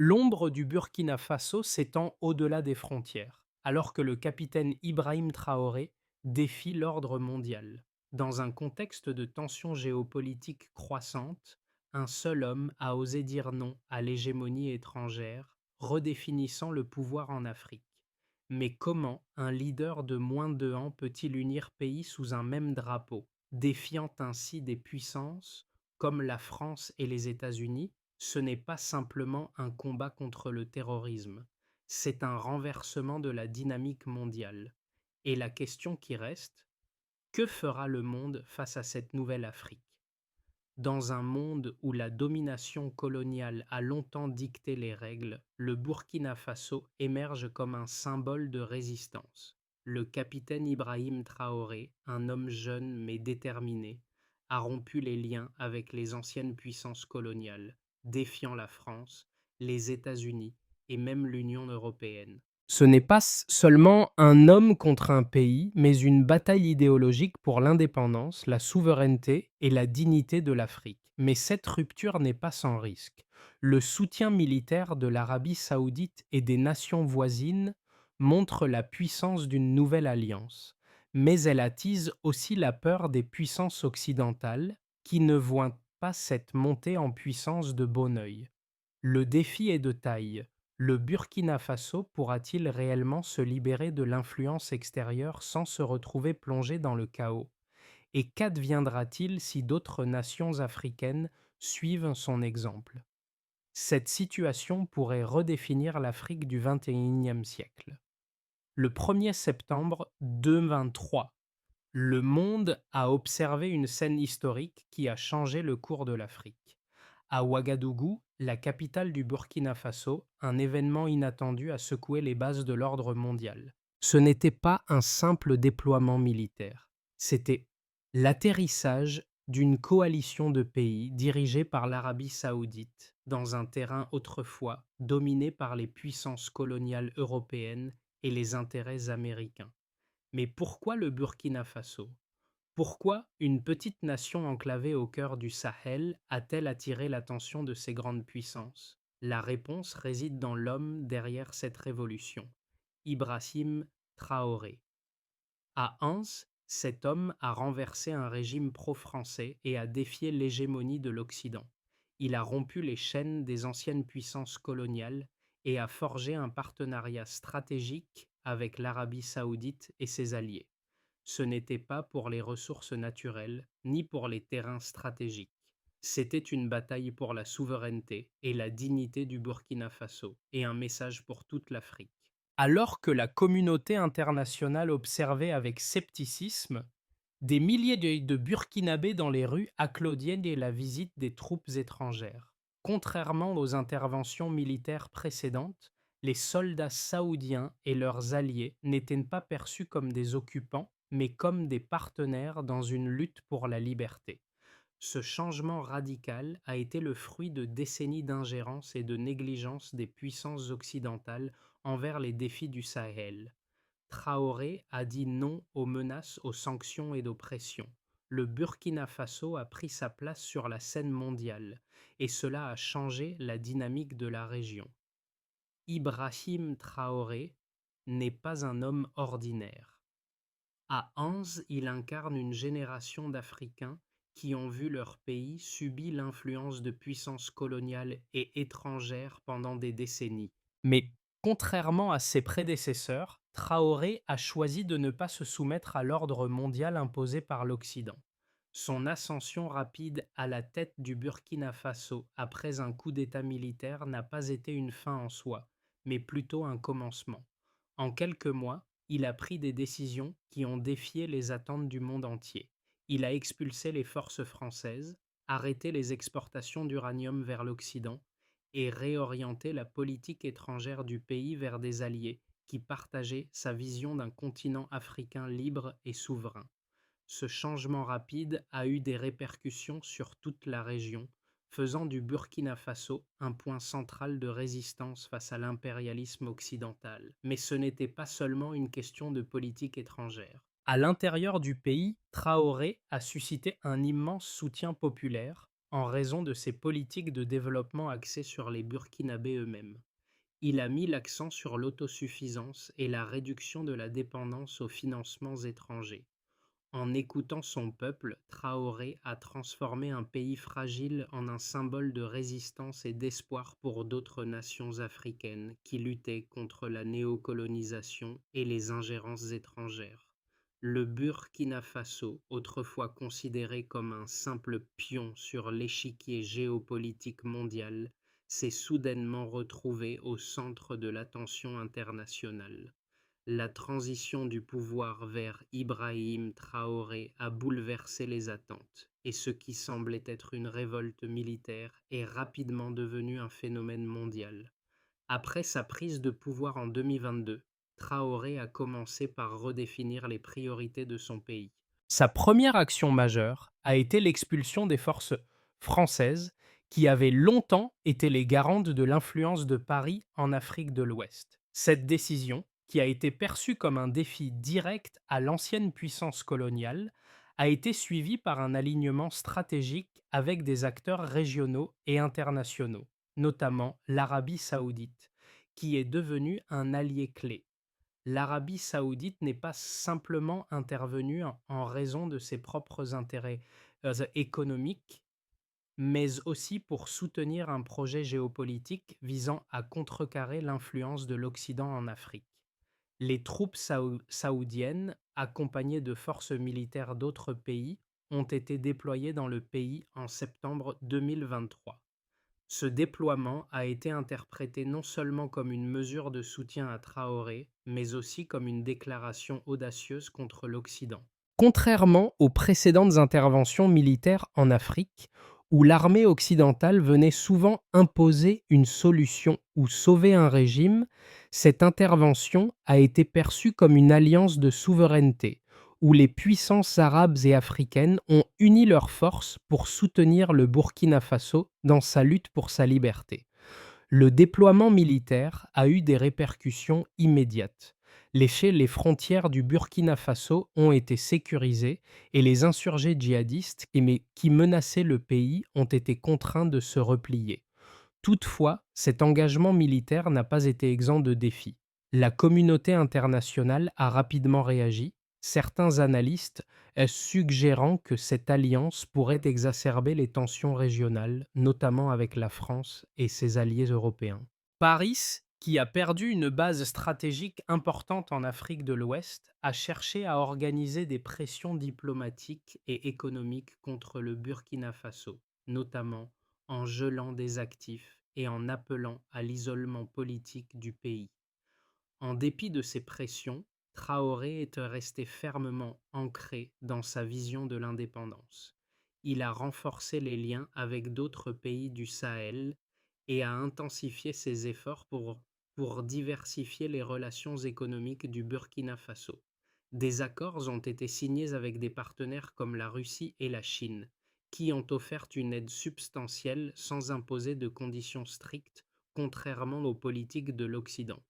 L'ombre du Burkina Faso s'étend au-delà des frontières, alors que le capitaine Ibrahim Traoré défie l'ordre mondial. Dans un contexte de tensions géopolitiques croissantes, un seul homme a osé dire non à l'hégémonie étrangère, redéfinissant le pouvoir en Afrique. Mais comment un leader de moins de ans peut-il unir pays sous un même drapeau, défiant ainsi des puissances comme la France et les États-Unis? Ce n'est pas simplement un combat contre le terrorisme, c'est un renversement de la dynamique mondiale. Et la question qui reste, que fera le monde face à cette nouvelle Afrique? Dans un monde où la domination coloniale a longtemps dicté les règles, le Burkina Faso émerge comme un symbole de résistance. Le capitaine Ibrahim Traoré, un homme jeune mais déterminé, a rompu les liens avec les anciennes puissances coloniales, défiant la France, les États-Unis et même l'Union européenne. Ce n'est pas seulement un homme contre un pays, mais une bataille idéologique pour l'indépendance, la souveraineté et la dignité de l'Afrique. Mais cette rupture n'est pas sans risque. Le soutien militaire de l'Arabie saoudite et des nations voisines montre la puissance d'une nouvelle alliance. Mais elle attise aussi la peur des puissances occidentales qui ne voient pas cette montée en puissance de bon œil. Le défi est de taille. Le Burkina Faso pourra-t-il réellement se libérer de l'influence extérieure sans se retrouver plongé dans le chaos? Et qu'adviendra-t-il si d'autres nations africaines suivent son exemple? Cette situation pourrait redéfinir l'Afrique du XXIe siècle. Le 1er septembre 2023, le monde a observé une scène historique qui a changé le cours de l'Afrique. À Ouagadougou, la capitale du Burkina Faso, un événement inattendu a secoué les bases de l'ordre mondial. Ce n'était pas un simple déploiement militaire, c'était l'atterrissage d'une coalition de pays dirigée par l'Arabie saoudite dans un terrain autrefois dominé par les puissances coloniales européennes et les intérêts américains. Mais pourquoi le Burkina Faso? Pourquoi une petite nation enclavée au cœur du Sahel a-t-elle attiré l'attention de ces grandes puissances? La réponse réside dans l'homme derrière cette révolution, Ibrahim Traoré. À Hans, cet homme a renversé un régime pro-français et a défié l'hégémonie de l'Occident. Il a rompu les chaînes des anciennes puissances coloniales et a forgé un partenariat stratégique avec l'Arabie saoudite et ses alliés. Ce n'était pas pour les ressources naturelles, ni pour les terrains stratégiques. C'était une bataille pour la souveraineté et la dignité du Burkina Faso, et un message pour toute l'Afrique. Alors que la communauté internationale observait avec scepticisme, des milliers de Burkinabés dans les rues applaudiennes la visite des troupes étrangères. Contrairement aux interventions militaires précédentes, les soldats saoudiens et leurs alliés n'étaient pas perçus comme des occupants, mais comme des partenaires dans une lutte pour la liberté. Ce changement radical a été le fruit de décennies d'ingérence et de négligence des puissances occidentales envers les défis du Sahel. Traoré a dit non aux menaces, aux sanctions et d'oppression. Le Burkina Faso a pris sa place sur la scène mondiale, et cela a changé la dynamique de la région. Ibrahim Traoré n'est pas un homme ordinaire. À Anse, il incarne une génération d'Africains qui ont vu leur pays subir l'influence de puissances coloniales et étrangères pendant des décennies. Mais contrairement à ses prédécesseurs, Traoré a choisi de ne pas se soumettre à l'ordre mondial imposé par l'Occident. Son ascension rapide à la tête du Burkina Faso après un coup d'État militaire n'a pas été une fin en soi, mais plutôt un commencement. En quelques mois, il a pris des décisions qui ont défié les attentes du monde entier. Il a expulsé les forces françaises, arrêté les exportations d'uranium vers l'Occident et réorienté la politique étrangère du pays vers des alliés qui partageaient sa vision d'un continent africain libre et souverain. Ce changement rapide a eu des répercussions sur toute la région, faisant du Burkina Faso un point central de résistance face à l'impérialisme occidental. Mais ce n'était pas seulement une question de politique étrangère. À l'intérieur du pays, Traoré a suscité un immense soutien populaire, en raison de ses politiques de développement axées sur les Burkinabés eux-mêmes. Il a mis l'accent sur l'autosuffisance et la réduction de la dépendance aux financements étrangers. En écoutant son peuple, Traoré a transformé un pays fragile en un symbole de résistance et d'espoir pour d'autres nations africaines qui luttaient contre la néocolonisation et les ingérences étrangères. Le Burkina Faso, autrefois considéré comme un simple pion sur l'échiquier géopolitique mondial, s'est soudainement retrouvé au centre de l'attention internationale. La transition du pouvoir vers Ibrahim Traoré a bouleversé les attentes, et ce qui semblait être une révolte militaire est rapidement devenu un phénomène mondial. Après sa prise de pouvoir en 2022, Traoré a commencé par redéfinir les priorités de son pays. Sa première action majeure a été l'expulsion des forces françaises qui avaient longtemps été les garantes de l'influence de Paris en Afrique de l'Ouest. Cette décision, qui a été perçue comme un défi direct à l'ancienne puissance coloniale, a été suivie par un alignement stratégique avec des acteurs régionaux et internationaux, notamment l'Arabie saoudite, qui est devenue un allié clé. L'Arabie saoudite n'est pas simplement intervenue en raison de ses propres intérêts économiques, mais aussi pour soutenir un projet géopolitique visant à contrecarrer l'influence de l'Occident en Afrique. Les troupes saoudiennes, accompagnées de forces militaires d'autres pays, ont été déployées dans le pays en septembre 2023. Ce déploiement a été interprété non seulement comme une mesure de soutien à Traoré, mais aussi comme une déclaration audacieuse contre l'Occident. Contrairement aux précédentes interventions militaires en Afrique, où l'armée occidentale venait souvent imposer une solution ou sauver un régime, cette intervention a été perçue comme une alliance de souveraineté, où les puissances arabes et africaines ont uni leurs forces pour soutenir le Burkina Faso dans sa lutte pour sa liberté. Le déploiement militaire a eu des répercussions immédiates. Les frontières du Burkina Faso ont été sécurisées et les insurgés djihadistes qui menaçaient le pays ont été contraints de se replier. Toutefois, cet engagement militaire n'a pas été exempt de défis. La communauté internationale a rapidement réagi, certains analystes suggérant que cette alliance pourrait exacerber les tensions régionales, notamment avec la France et ses alliés européens. Paris, qui a perdu une base stratégique importante en Afrique de l'Ouest, a cherché à organiser des pressions diplomatiques et économiques contre le Burkina Faso, notamment en gelant des actifs et en appelant à l'isolement politique du pays. En dépit de ces pressions, Traoré est resté fermement ancré dans sa vision de l'indépendance. Il a renforcé les liens avec d'autres pays du Sahel et a intensifié ses efforts pour diversifier les relations économiques du Burkina Faso. Des accords ont été signés avec des partenaires comme la Russie et la Chine, qui ont offert une aide substantielle sans imposer de conditions strictes, contrairement aux politiques de l'Occident.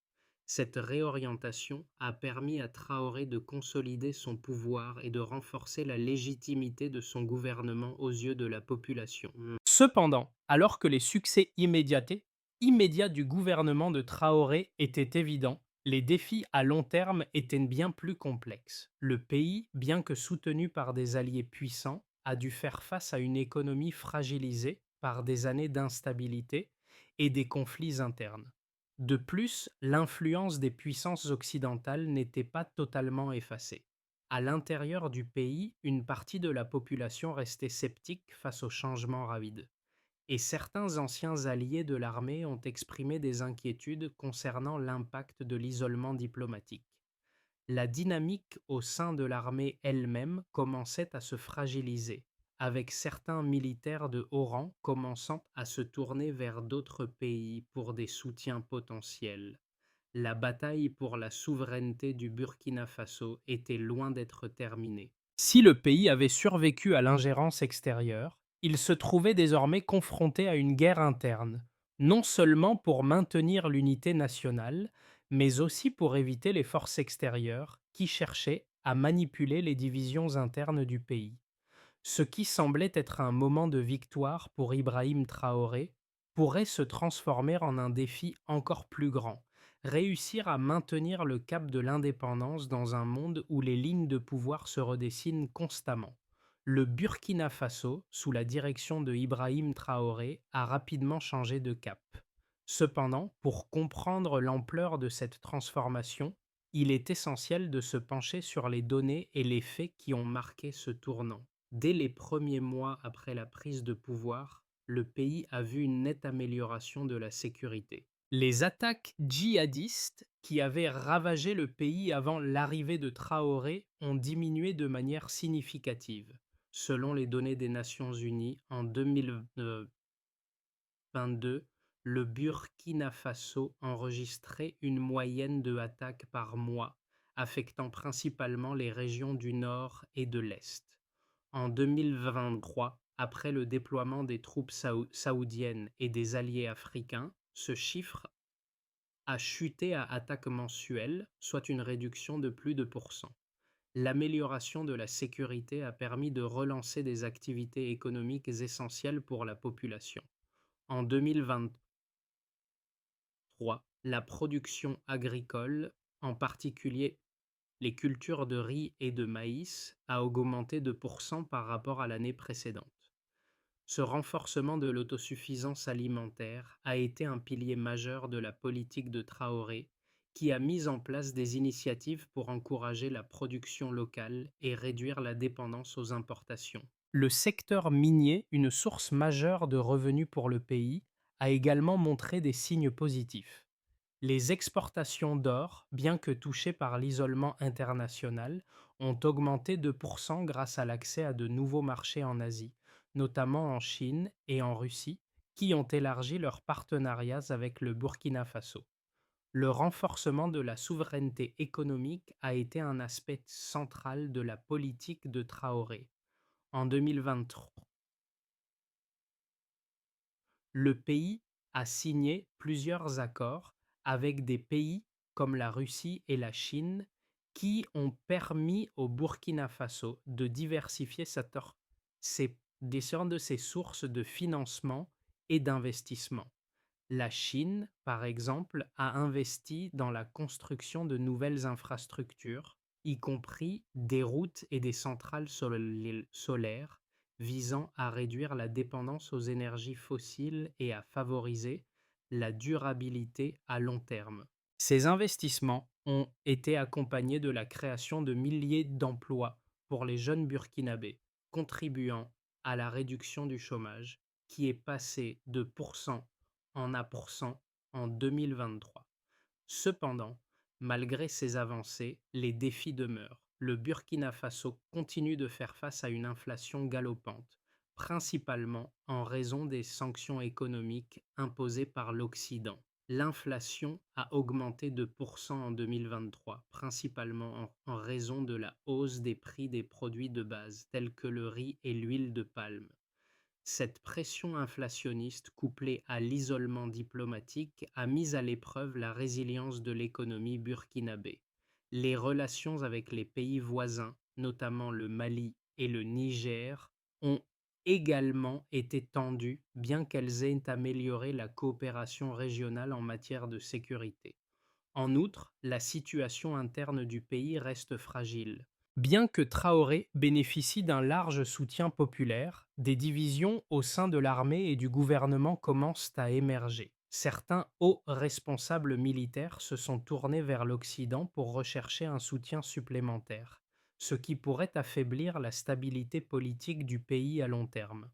Cette réorientation a permis à Traoré de consolider son pouvoir et de renforcer la légitimité de son gouvernement aux yeux de la population. Cependant, alors que les succès immédiats du gouvernement de Traoré étaient évidents, les défis à long terme étaient bien plus complexes. Le pays, bien que soutenu par des alliés puissants, a dû faire face à une économie fragilisée par des années d'instabilité et des conflits internes. De plus, l'influence des puissances occidentales n'était pas totalement effacée. À l'intérieur du pays, une partie de la population restait sceptique face aux changements rapides, et certains anciens alliés de l'armée ont exprimé des inquiétudes concernant l'impact de l'isolement diplomatique. La dynamique au sein de l'armée elle-même commençait à se fragiliser, avec certains militaires de haut rang commençant à se tourner vers d'autres pays pour des soutiens potentiels. La bataille pour la souveraineté du Burkina Faso était loin d'être terminée. Si le pays avait survécu à l'ingérence extérieure, il se trouvait désormais confronté à une guerre interne, non seulement pour maintenir l'unité nationale, mais aussi pour éviter les forces extérieures qui cherchaient à manipuler les divisions internes du pays. Ce qui semblait être un moment de victoire pour Ibrahim Traoré pourrait se transformer en un défi encore plus grand, réussir à maintenir le cap de l'indépendance dans un monde où les lignes de pouvoir se redessinent constamment. Le Burkina Faso, sous la direction de Ibrahim Traoré, a rapidement changé de cap. Cependant, pour comprendre l'ampleur de cette transformation, il est essentiel de se pencher sur les données et les faits qui ont marqué ce tournant. Dès les premiers mois après la prise de pouvoir, le pays a vu une nette amélioration de la sécurité. Les attaques djihadistes qui avaient ravagé le pays avant l'arrivée de Traoré ont diminué de manière significative. Selon les données des Nations Unies, en 2022, le Burkina Faso enregistrait une moyenne de attaques par mois, affectant principalement les régions du nord et de l'est. En 2023, après le déploiement des troupes saoudiennes et des alliés africains, ce chiffre a chuté à attaque mensuelle, soit une réduction de plus de %. L'amélioration de la sécurité a permis de relancer des activités économiques essentielles pour la population. En 2023, la production agricole, en particulier les cultures de riz et de maïs, a augmenté de % par rapport à l'année précédente. Ce renforcement de l'autosuffisance alimentaire a été un pilier majeur de la politique de Traoré, qui a mis en place des initiatives pour encourager la production locale et réduire la dépendance aux importations. Le secteur minier, une source majeure de revenus pour le pays, a également montré des signes positifs. Les exportations d'or, bien que touchées par l'isolement international, ont augmenté de 2% grâce à l'accès à de nouveaux marchés en Asie, notamment en Chine et en Russie, qui ont élargi leurs partenariats avec le Burkina Faso. Le renforcement de la souveraineté économique a été un aspect central de la politique de Traoré. En 2023, le pays a signé plusieurs accords avec des pays comme la Russie et la Chine qui ont permis au Burkina Faso de diversifier de ses sources de financement et d'investissement. La Chine, par exemple, a investi dans la construction de nouvelles infrastructures, y compris des routes et des centrales solaires, visant à réduire la dépendance aux énergies fossiles et à favoriser la durabilité à long terme. Ces investissements ont été accompagnés de la création de milliers d'emplois pour les jeunes burkinabés, contribuant à la réduction du chômage, qui est passé de en % en 2023. Cependant, malgré ces avancées, les défis demeurent. Le Burkina Faso continue de faire face à une inflation galopante, principalement en raison des sanctions économiques imposées par l'Occident. L'inflation a augmenté de 2% en 2023, principalement en raison de la hausse des prix des produits de base tels que le riz et l'huile de palme. Cette pression inflationniste, couplée à l'isolement diplomatique, a mis à l'épreuve la résilience de l'économie burkinabé. Les relations avec les pays voisins, notamment le Mali et le Niger, ont également été tendues, bien qu'elles aient amélioré la coopération régionale en matière de sécurité. En outre, la situation interne du pays reste fragile. Bien que Traoré bénéficie d'un large soutien populaire, des divisions au sein de l'armée et du gouvernement commencent à émerger. Certains hauts responsables militaires se sont tournés vers l'Occident pour rechercher un soutien supplémentaire, ce qui pourrait affaiblir la stabilité politique du pays à long terme.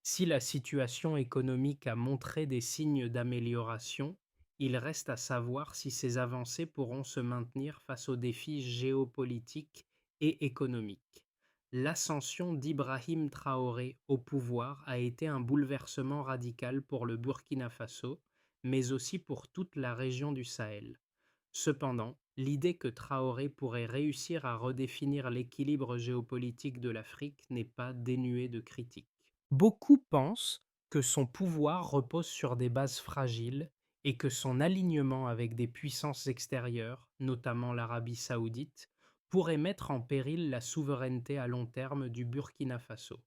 Si la situation économique a montré des signes d'amélioration, il reste à savoir si ces avancées pourront se maintenir face aux défis géopolitiques et économiques. L'ascension d'Ibrahim Traoré au pouvoir a été un bouleversement radical pour le Burkina Faso, mais aussi pour toute la région du Sahel. Cependant, l'idée que Traoré pourrait réussir à redéfinir l'équilibre géopolitique de l'Afrique n'est pas dénuée de critiques. Beaucoup pensent que son pouvoir repose sur des bases fragiles et que son alignement avec des puissances extérieures, notamment l'Arabie saoudite, pourrait mettre en péril la souveraineté à long terme du Burkina Faso.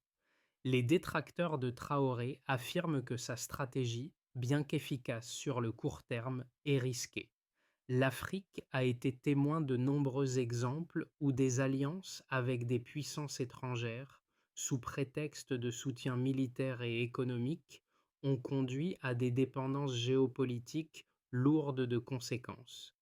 Les détracteurs de Traoré affirment que sa stratégie, bien qu'efficace sur le court terme, est risquée. L'Afrique a été témoin de nombreux exemples où des alliances avec des puissances étrangères, sous prétexte de soutien militaire et économique, ont conduit à des dépendances géopolitiques lourdes de conséquences.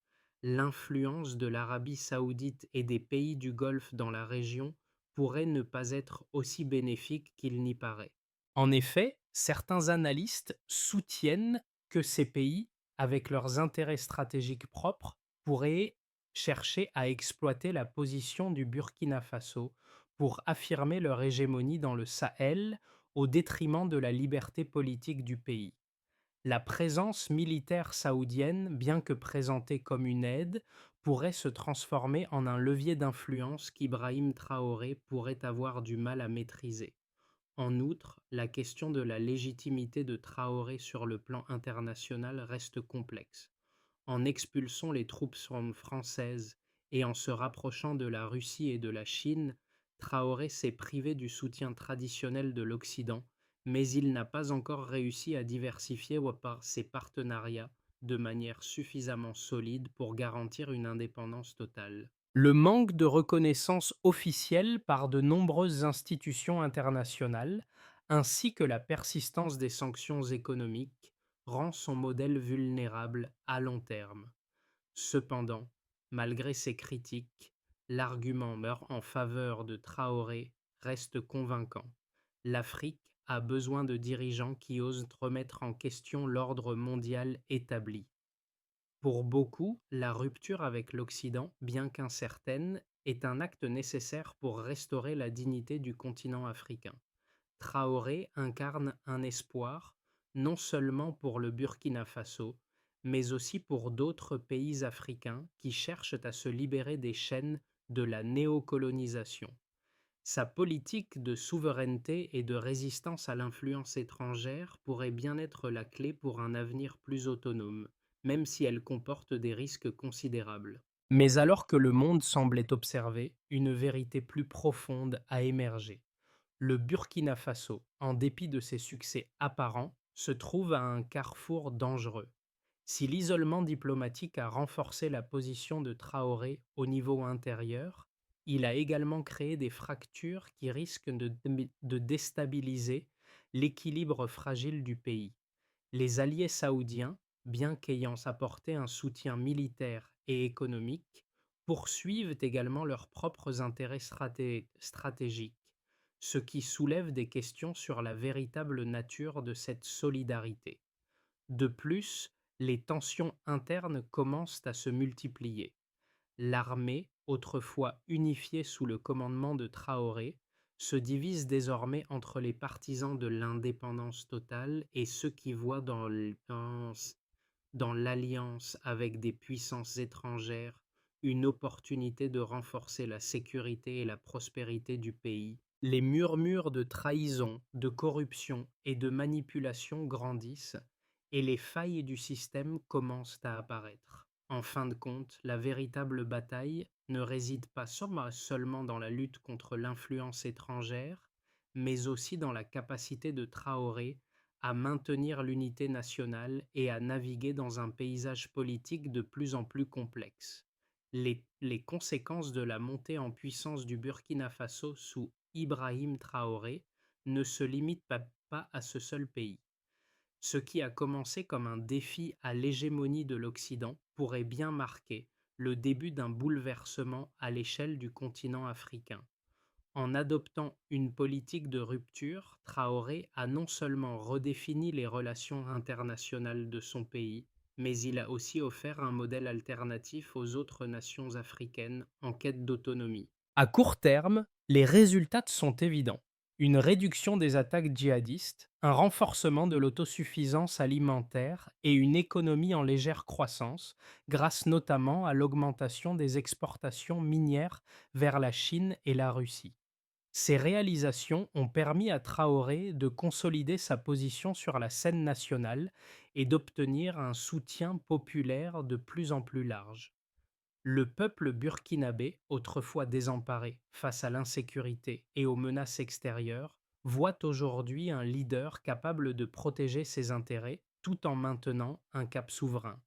L'influence de l'Arabie saoudite et des pays du Golfe dans la région pourrait ne pas être aussi bénéfique qu'il n'y paraît. En effet, certains analystes soutiennent que ces pays, avec leurs intérêts stratégiques propres, pourraient chercher à exploiter la position du Burkina Faso pour affirmer leur hégémonie dans le Sahel au détriment de la liberté politique du pays. La présence militaire saoudienne, bien que présentée comme une aide, pourrait se transformer en un levier d'influence qu'Ibrahim Traoré pourrait avoir du mal à maîtriser. En outre, la question de la légitimité de Traoré sur le plan international reste complexe. En expulsant les troupes françaises et en se rapprochant de la Russie et de la Chine, Traoré s'est privé du soutien traditionnel de l'Occident, mais il n'a pas encore réussi à diversifier ses partenariats de manière suffisamment solide pour garantir une indépendance totale. Le manque de reconnaissance officielle par de nombreuses institutions internationales, ainsi que la persistance des sanctions économiques, rend son modèle vulnérable à long terme. Cependant, malgré ces critiques, l'argument meurt en faveur de Traoré reste convaincant. L'Afrique a besoin de dirigeants qui osent remettre en question l'ordre mondial établi. Pour beaucoup, la rupture avec l'Occident, bien qu'incertaine, est un acte nécessaire pour restaurer la dignité du continent africain. Traoré incarne un espoir, non seulement pour le Burkina Faso, mais aussi pour d'autres pays africains qui cherchent à se libérer des chaînes de la néocolonisation. Sa politique de souveraineté et de résistance à l'influence étrangère pourrait bien être la clé pour un avenir plus autonome, même si elle comporte des risques considérables. Mais alors que le monde semblait observer, une vérité plus profonde a émergé. Le Burkina Faso, en dépit de ses succès apparents, se trouve à un carrefour dangereux. Si l'isolement diplomatique a renforcé la position de Traoré au niveau intérieur, il a également créé des fractures qui risquent de déstabiliser l'équilibre fragile du pays. Les alliés saoudiens, bien qu'ayant apporté un soutien militaire et économique, poursuivent également leurs propres intérêts stratégiques, ce qui soulève des questions sur la véritable nature de cette solidarité. De plus, les tensions internes commencent à se multiplier. L'armée, autrefois unifiée sous le commandement de Traoré, se divise désormais entre les partisans de l'indépendance totale et ceux qui voient dans l'alliance avec des puissances étrangères une opportunité de renforcer la sécurité et la prospérité du pays. Les murmures de trahison, de corruption et de manipulation grandissent et les failles du système commencent à apparaître. En fin de compte, la véritable bataille ne réside pas seulement dans la lutte contre l'influence étrangère, mais aussi dans la capacité de Traoré à maintenir l'unité nationale et à naviguer dans un paysage politique de plus en plus complexe. Les conséquences de la montée en puissance du Burkina Faso sous Ibrahim Traoré ne se limitent pas à ce seul pays. Ce qui a commencé comme un défi à l'hégémonie de l'Occident pourrait bien marquer le début d'un bouleversement à l'échelle du continent africain. En adoptant une politique de rupture, Traoré a non seulement redéfini les relations internationales de son pays, mais il a aussi offert un modèle alternatif aux autres nations africaines en quête d'autonomie. À court terme, les résultats sont évidents. Une réduction des attaques djihadistes, un renforcement de l'autosuffisance alimentaire et une économie en légère croissance, grâce notamment à l'augmentation des exportations minières vers la Chine et la Russie. Ces réalisations ont permis à Traoré de consolider sa position sur la scène nationale et d'obtenir un soutien populaire de plus en plus large. Le peuple burkinabé, autrefois désemparé face à l'insécurité et aux menaces extérieures, voit aujourd'hui un leader capable de protéger ses intérêts tout en maintenant un cap souverain.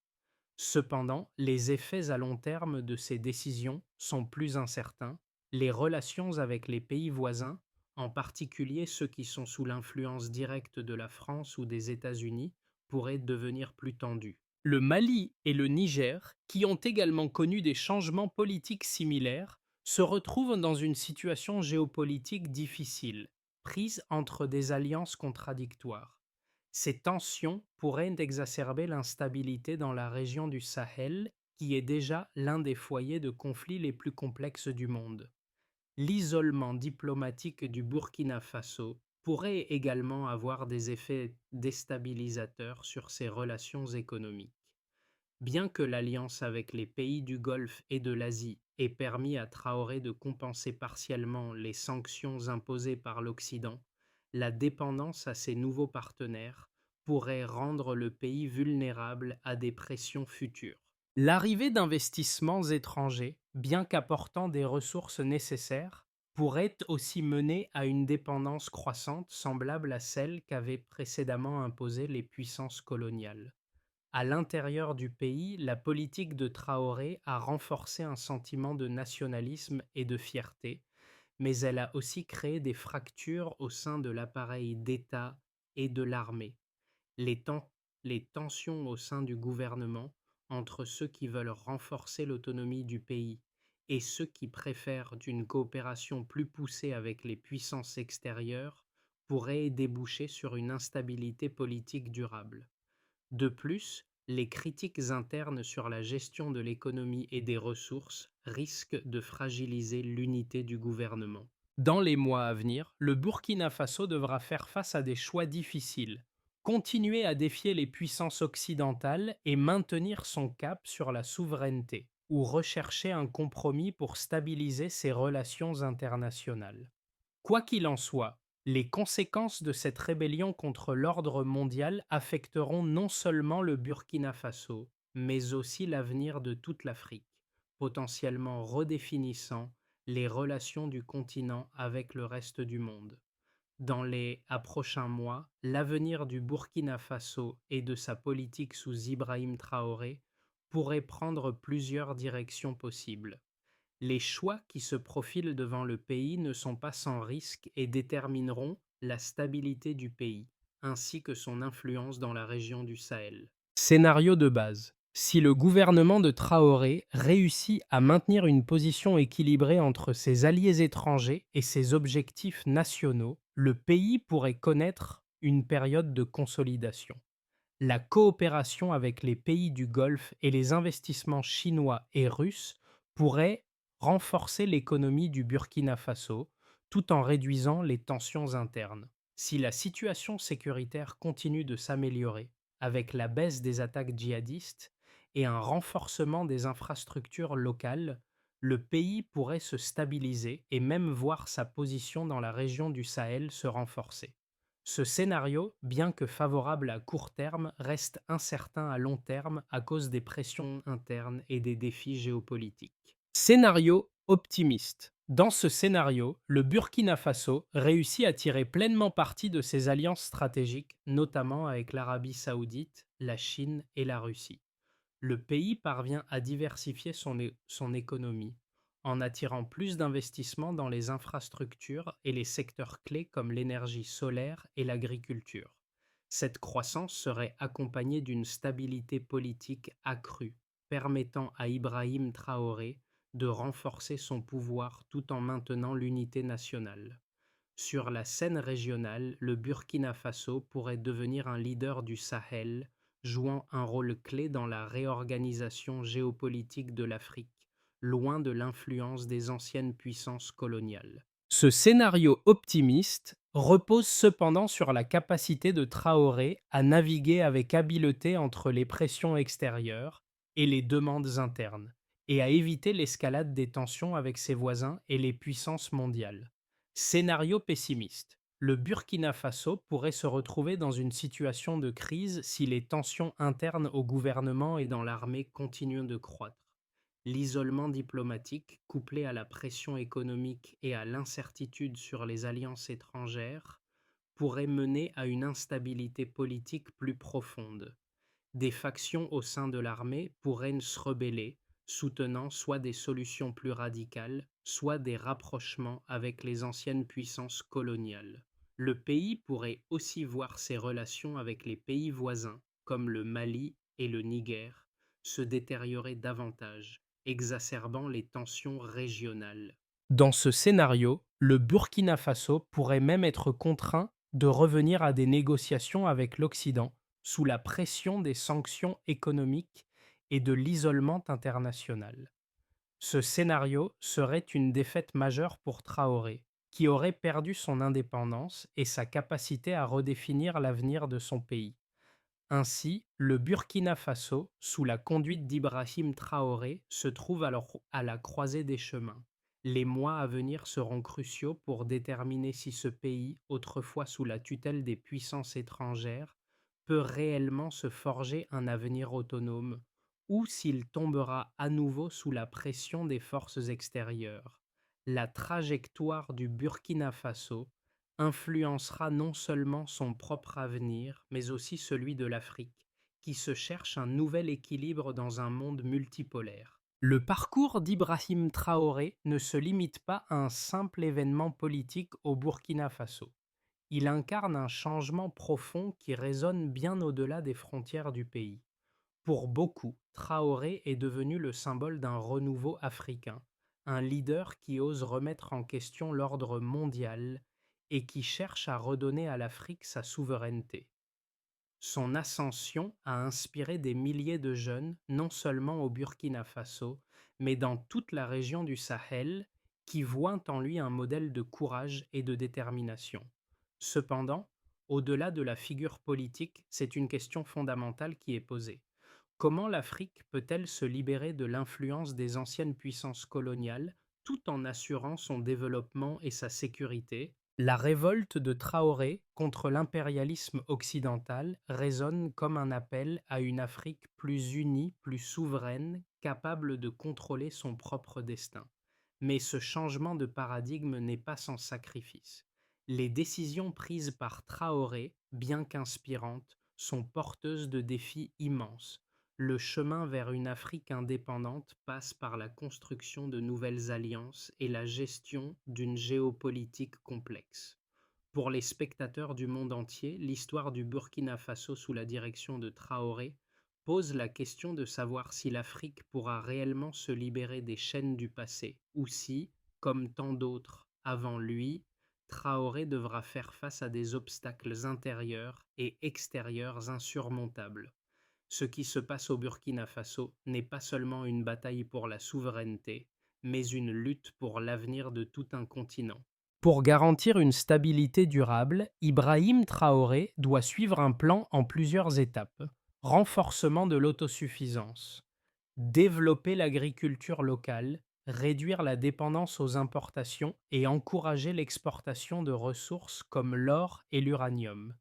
Cependant, les effets à long terme de ces décisions sont plus incertains. Les relations avec les pays voisins, en particulier ceux qui sont sous l'influence directe de la France ou des États-Unis, pourraient devenir plus tendues. Le Mali et le Niger, qui ont également connu des changements politiques similaires, se retrouvent dans une situation géopolitique difficile, prise entre des alliances contradictoires. Ces tensions pourraient exacerber l'instabilité dans la région du Sahel, qui est déjà l'un des foyers de conflits les plus complexes du monde. L'isolement diplomatique du Burkina Faso pourrait également avoir des effets déstabilisateurs sur ses relations économiques. Bien que l'alliance avec les pays du Golfe et de l'Asie ait permis à Traoré de compenser partiellement les sanctions imposées par l'Occident, la dépendance à ses nouveaux partenaires pourrait rendre le pays vulnérable à des pressions futures. L'arrivée d'investissements étrangers, bien qu'apportant des ressources nécessaires, pourrait aussi mener à une dépendance croissante semblable à celle qu'avaient précédemment imposée les puissances coloniales. À l'intérieur du pays, la politique de Traoré a renforcé un sentiment de nationalisme et de fierté, mais elle a aussi créé des fractures au sein de l'appareil d'État et de l'armée. Les, ten- les tensions au sein du gouvernement entre ceux qui veulent renforcer l'autonomie du pays et ceux qui préfèrent d'une coopération plus poussée avec les puissances extérieures pourraient déboucher sur une instabilité politique durable. De plus, les critiques internes sur la gestion de l'économie et des ressources risquent de fragiliser l'unité du gouvernement. Dans les mois à venir, le Burkina Faso devra faire face à des choix difficiles, continuer à défier les puissances occidentales et maintenir son cap sur la souveraineté, ou rechercher un compromis pour stabiliser ses relations internationales. Quoi qu'il en soit, les conséquences de cette rébellion contre l'ordre mondial affecteront non seulement le Burkina Faso, mais aussi l'avenir de toute l'Afrique, potentiellement redéfinissant les relations du continent avec le reste du monde. Dans les prochains mois, l'avenir du Burkina Faso et de sa politique sous Ibrahim Traoré pourrait prendre plusieurs directions possibles. Les choix qui se profilent devant le pays ne sont pas sans risque et détermineront la stabilité du pays, ainsi que son influence dans la région du Sahel. Scénario de base. Si le gouvernement de Traoré réussit à maintenir une position équilibrée entre ses alliés étrangers et ses objectifs nationaux, le pays pourrait connaître une période de consolidation. La coopération avec les pays du Golfe et les investissements chinois et russes pourraient renforcer l'économie du Burkina Faso tout en réduisant les tensions internes. Si la situation sécuritaire continue de s'améliorer avec la baisse des attaques djihadistes et un renforcement des infrastructures locales, le pays pourrait se stabiliser et même voir sa position dans la région du Sahel se renforcer. Ce scénario, bien que favorable à court terme, reste incertain à long terme à cause des pressions internes et des défis géopolitiques. Scénario optimiste. Dans ce scénario, le Burkina Faso réussit à tirer pleinement parti de ses alliances stratégiques, notamment avec l'Arabie saoudite, la Chine et la Russie. Le pays parvient à diversifier son économie en attirant plus d'investissements dans les infrastructures et les secteurs clés comme l'énergie solaire et l'agriculture. Cette croissance serait accompagnée d'une stabilité politique accrue, permettant à Ibrahim Traoré de renforcer son pouvoir tout en maintenant l'unité nationale. Sur la scène régionale, le Burkina Faso pourrait devenir un leader du Sahel, jouant un rôle clé dans la réorganisation géopolitique de l'Afrique, loin de l'influence des anciennes puissances coloniales. Ce scénario optimiste repose cependant sur la capacité de Traoré à naviguer avec habileté entre les pressions extérieures et les demandes internes, et à éviter l'escalade des tensions avec ses voisins et les puissances mondiales. Scénario pessimiste. Le Burkina Faso pourrait se retrouver dans une situation de crise si les tensions internes au gouvernement et dans l'armée continuent de croître. L'isolement diplomatique, couplé à la pression économique et à l'incertitude sur les alliances étrangères, pourrait mener à une instabilité politique plus profonde. Des factions au sein de l'armée pourraient se rebeller, soutenant soit des solutions plus radicales, soit des rapprochements avec les anciennes puissances coloniales. Le pays pourrait aussi voir ses relations avec les pays voisins, comme le Mali et le Niger, se détériorer davantage, exacerbant les tensions régionales. Dans ce scénario, le Burkina Faso pourrait même être contraint de revenir à des négociations avec l'Occident sous la pression des sanctions économiques et de l'isolement international. Ce scénario serait une défaite majeure pour Traoré, qui aurait perdu son indépendance et sa capacité à redéfinir l'avenir de son pays. Ainsi, le Burkina Faso, sous la conduite d'Ibrahim Traoré, se trouve alors à la croisée des chemins. Les mois à venir seront cruciaux pour déterminer si ce pays, autrefois sous la tutelle des puissances étrangères, peut réellement se forger un avenir autonome, ou s'il tombera à nouveau sous la pression des forces extérieures. La trajectoire du Burkina Faso influencera non seulement son propre avenir, mais aussi celui de l'Afrique, qui se cherche un nouvel équilibre dans un monde multipolaire. Le parcours d'Ibrahim Traoré ne se limite pas à un simple événement politique au Burkina Faso. Il incarne un changement profond qui résonne bien au-delà des frontières du pays. Pour beaucoup, Traoré est devenu le symbole d'un renouveau africain, un leader qui ose remettre en question l'ordre mondial et qui cherche à redonner à l'Afrique sa souveraineté. Son ascension a inspiré des milliers de jeunes, non seulement au Burkina Faso, mais dans toute la région du Sahel, qui voient en lui un modèle de courage et de détermination. Cependant, au-delà de la figure politique, c'est une question fondamentale qui est posée. Comment l'Afrique peut-elle se libérer de l'influence des anciennes puissances coloniales tout en assurant son développement et sa sécurité? La révolte de Traoré contre l'impérialisme occidental résonne comme un appel à une Afrique plus unie, plus souveraine, capable de contrôler son propre destin. Mais ce changement de paradigme n'est pas sans sacrifice. Les décisions prises par Traoré, bien qu'inspirantes, sont porteuses de défis immenses. Le chemin vers une Afrique indépendante passe par la construction de nouvelles alliances et la gestion d'une géopolitique complexe. Pour les spectateurs du monde entier, l'histoire du Burkina Faso sous la direction de Traoré pose la question de savoir si l'Afrique pourra réellement se libérer des chaînes du passé ou si, comme tant d'autres avant lui, Traoré devra faire face à des obstacles intérieurs et extérieurs insurmontables. Ce qui se passe au Burkina Faso n'est pas seulement une bataille pour la souveraineté, mais une lutte pour l'avenir de tout un continent. Pour garantir une stabilité durable, Ibrahim Traoré doit suivre un plan en plusieurs étapes. Renforcement de l'autosuffisance, développer l'agriculture locale, réduire la dépendance aux importations et encourager l'exportation de ressources comme l'or et l'uranium.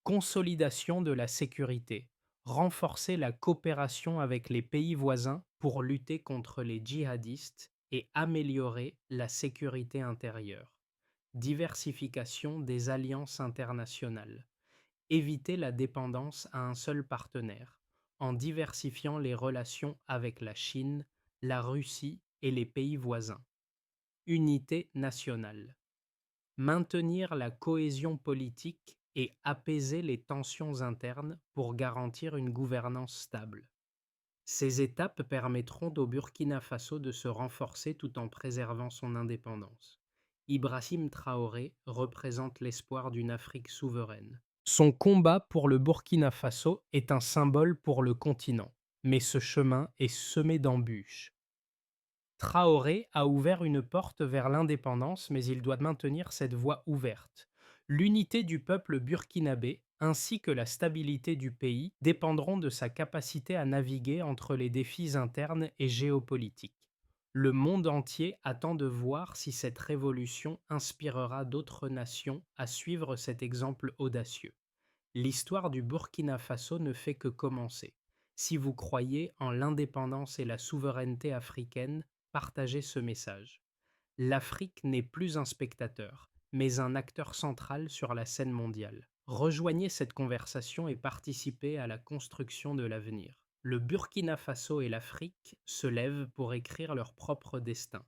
Consolidation de la sécurité, renforcer la coopération avec les pays voisins pour lutter contre les djihadistes et améliorer la sécurité intérieure. Diversification des alliances internationales, éviter la dépendance à un seul partenaire, en diversifiant les relations avec la Chine, la Russie et les pays voisins. Unité nationale, maintenir la cohésion politique et apaiser les tensions internes pour garantir une gouvernance stable. Ces étapes permettront au Burkina Faso de se renforcer tout en préservant son indépendance. Ibrahim Traoré représente l'espoir d'une Afrique souveraine. Son combat pour le Burkina Faso est un symbole pour le continent, mais ce chemin est semé d'embûches. Traoré a ouvert une porte vers l'indépendance, mais il doit maintenir cette voie ouverte. L'unité du peuple burkinabé ainsi que la stabilité du pays dépendront de sa capacité à naviguer entre les défis internes et géopolitiques. Le monde entier attend de voir si cette révolution inspirera d'autres nations à suivre cet exemple audacieux. L'histoire du Burkina Faso ne fait que commencer. Si vous croyez en l'indépendance et la souveraineté africaine, partagez ce message. L'Afrique n'est plus un spectateur, mais un acteur central sur la scène mondiale. Rejoignez cette conversation et participez à la construction de l'avenir. Le Burkina Faso et l'Afrique se lèvent pour écrire leur propre destin.